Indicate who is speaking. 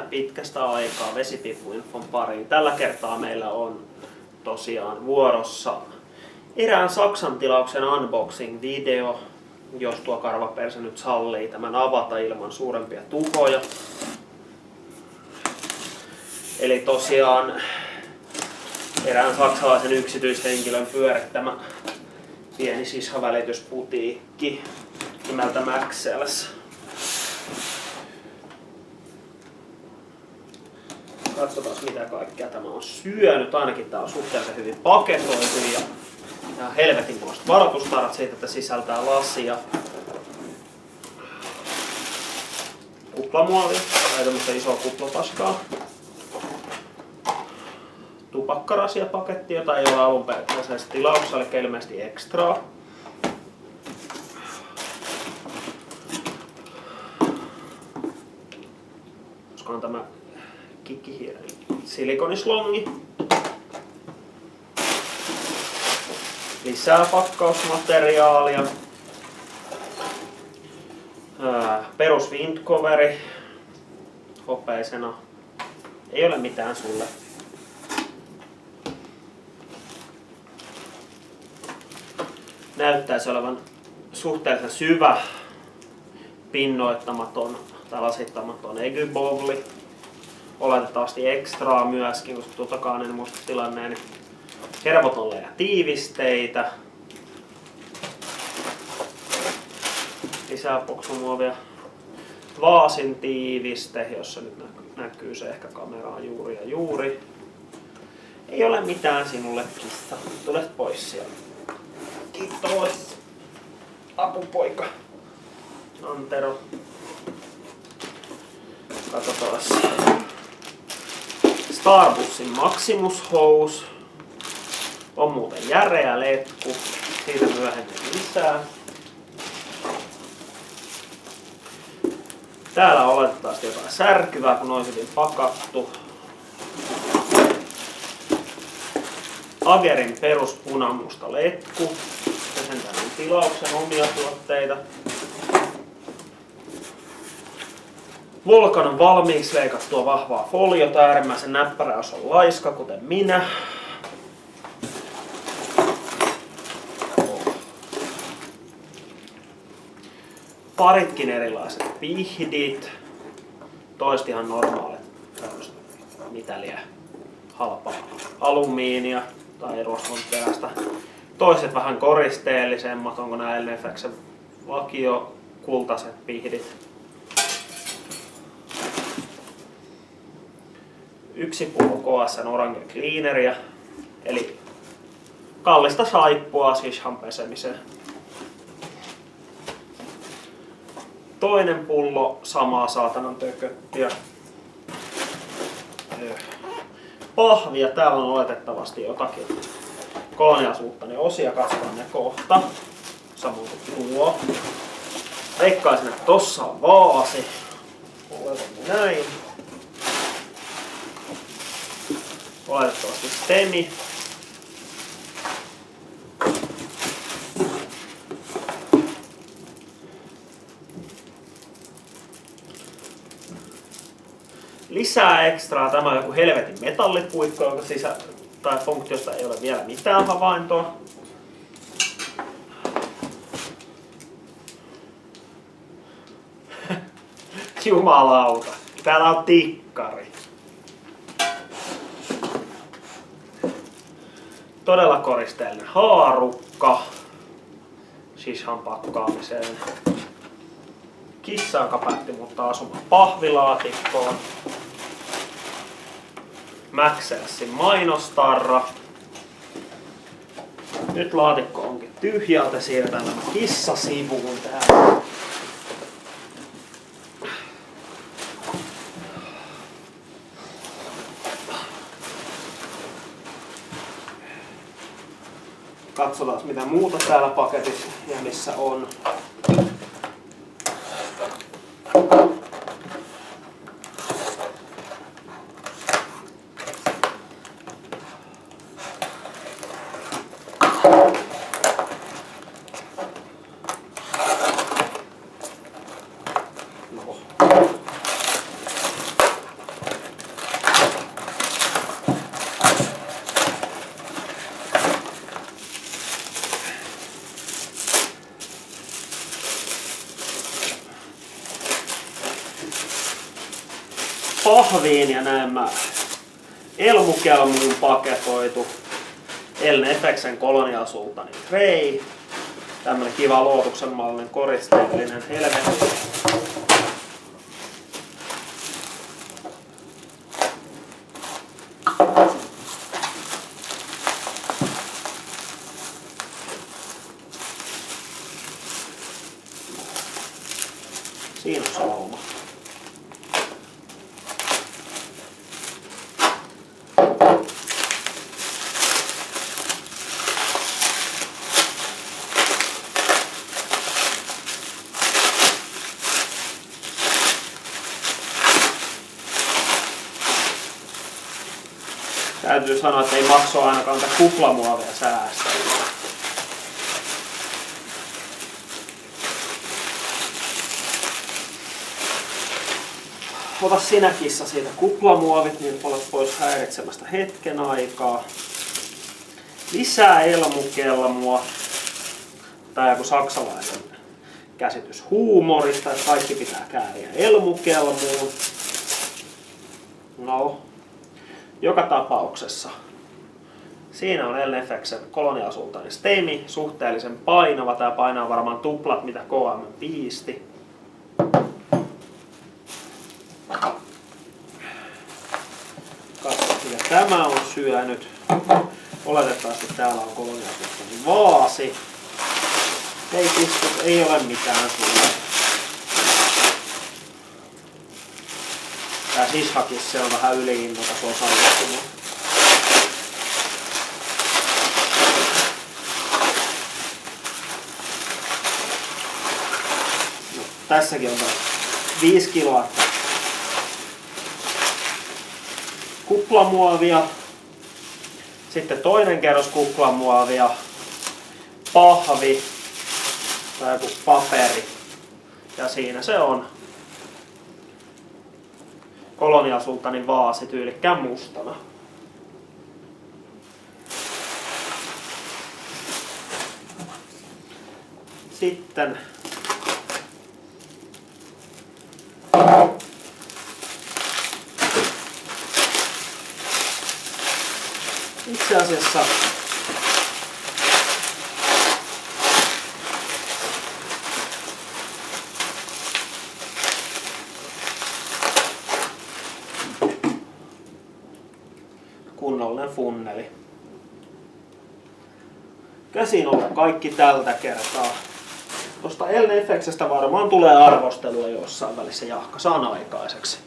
Speaker 1: pitkästä aikaa vesipiippuinfon pariin. Tällä kertaa meillä on tosiaan vuorossa erään Saksan tilauksen unboxing-video, jos tuo karvaperse nyt sallii tämän avata ilman suurempia tuhoja. Eli tosiaan erään saksalaisen yksityishenkilön pyörittämä pieni sisävälitysputiikki nimeltä Maxells. Katsotaan mitä kaikkea tämä on syönyt. Ainakin tämä on suhteellisen hyvin paketoitu ja helvetinmoiset varoitustarat siitä, että sisältää lasia, kuplamuovia tai tämmöistä isoa kuplapaskaa, tupakkarasiapaketti, jota ei ole alun perin tilauksessa, eli ilmeisesti ekstraa. Koska tämä kikkihiiren silikonislongi. Lisää pakkausmateriaalia. Perus windcoveri hopeisena. Ei ole mitään sulle. Näyttäisi olevan suhteellisen syvä, pinnoittamaton tai lasittamaton egybowli. Oletettavasti ekstraa myöskin, koska tuotakaan en muista tilanneen. Hervotolle ja tiivisteitä. Lisää poksumuovia. Vaasin tiiviste, jossa nyt näkyy se ehkä kameraan juuri ja juuri. Ei ole mitään sinulle, kissa. Tulet pois sieltä. Kiitos. Apupoika. Antero. Katsotaan. Starbussin Maximus Hose. On muuten järeä letku. Siitä myöhemmin lisää. Täällä on oletettavasti jotain särkyvää, kun on hyvin pakattu. Agerin perus punamusta letku. Ja sen tämän tilauksen omia tuotteita. Volkan valmiiksi leikattua vahvaa foliota, äärimmäisen näppärä, jos on laiska, kuten minä. Paritkin erilaiset pihdit. Toiset ihan normaalit, mitä liian halpaa alumiinia tai rosvon perästä. Toiset vähän koristeellisemmat, onko nämä LFX:n vakio kultaiset pihdit. Yksi pullo KSN Orange Cleaneria, eli kallista saippua sishan pesemiseen. Toinen pullo samaa saatanan tököttiä. Pahvia, täällä on oletettavasti jotakin koloniasuuttainen osia, katsotaan ne kohta. Samoin kuin tuo. Veikkaisin, että tossa on vaasi. Oletetaan näin. Oletettavasti stemi. Lisää ekstraa, tämä on joku helvetin metallipuikko, jonka tai funktiosta ei ole vielä mitään havaintoa. Jumalauta, täällä on tikkari. Todella koristeellinen haarukka sishan pakkaamiseen. Kissa, joka päätti muuttaa asumaan pahvilaatikkoon. Maxellsin mainostarra. Nyt laatikko onkin tyhjä, joten siirretään nämä kissasivuun täällä. Katsotaan mitä muuta täällä paketissa ja missä on. pahviin ja näemmä elmukelmuun paketoitu Elnefexen Colonial Sultanin tray. Tämmönen kiva luotuksen mallinen koristeellinen helvetti. Siinä on sauma. Täytyy sanoa, että ei maksaa ainakaan tätä kuplamuovia säästää. Ota sinä kissa siitä kuplamuovit, niin olet pois häiritsemästä hetken aikaa. Lisää elmukelmua. Tää on joku saksalaisen käsitys huumorista, että kaikki pitää kääriä elmukelmuun. No, joka tapauksessa. Siinä on Elnefexen Colonial Sultanin steimi, suhteellisen painava. Tää painaa varmaan tuplat mitä KM piisti. Katso, mitä tämä on syönyt. Oletettavasti täällä on Colonial Sultanin vaasi. Ei pistu, ei ole mitään sulle. Tää sishakissa se on vähän yliinnokas osallistunut. No, tässäkin on taas 5 kiloa kuplamuovia. Sitten toinen kerros kuplamuovia. Pahvi. Tai joku paperi. Ja siinä se on. Colonial Sultanin vaasi tyylikkään mustana. Sitten itse asiassa kunnollinen funneli. Käsin on kaikki tältä kertaa. Tuosta Elnefexestä varmaan tulee arvostelua jossain välissä Jahka saan aikaiseksi.